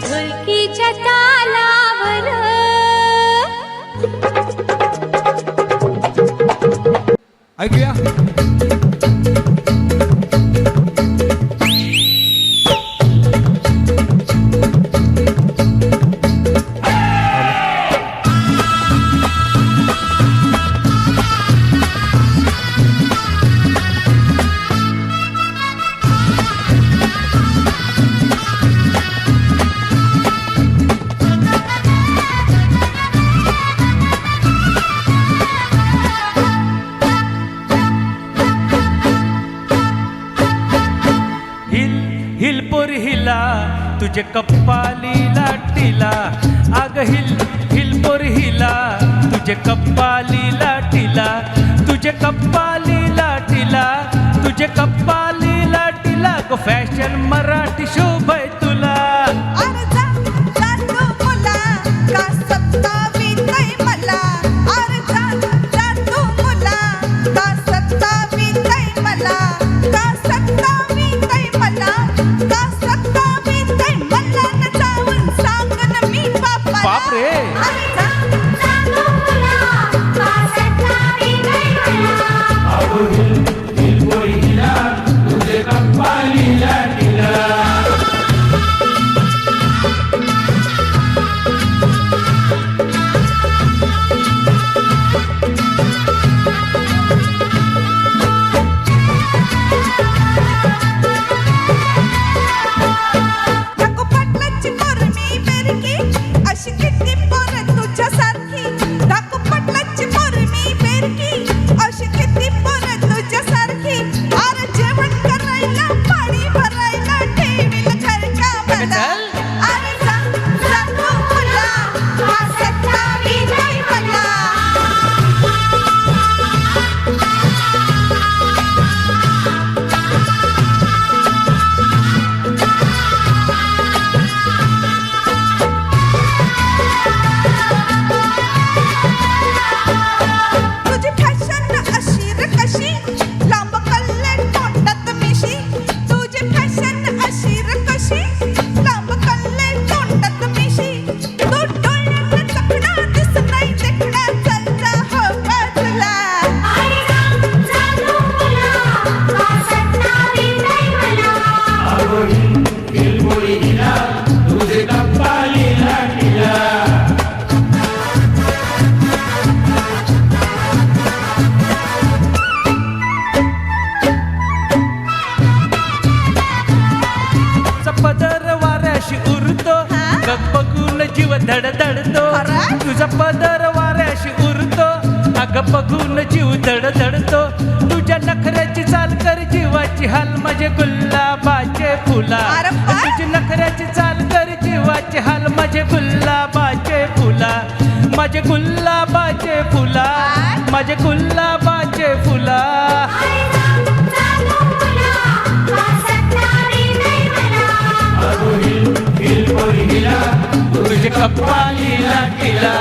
ढोलकीच्या तालावर ऐकूया. हिलपोर हिला तुझे कप्पाली लाटीला आग हिलपोर हिला तुझे कप्पाली लाटीला तुझे कप्पाली लाटीला तुझे कप्पाली लाटीला गो फॅशन मराठी शोभय तुला बापरे पदर वाऱ्याशी उरतो बघून जीव धडधडतो तुझा पदर वाऱ्याशी उरतो अग बघून जीव धडधडतो तुझ्या नखऱ्याची चाल कर जीवाची हाल माझे गुलाबाचे फुला तुझी नखऱ्याची चाल कर जीवाची हाल माझे गुलाबाचे फुला माझे गुलाबाचे फुला माझे गुलाबाचे फुला तुझे कप्पाली लाटीला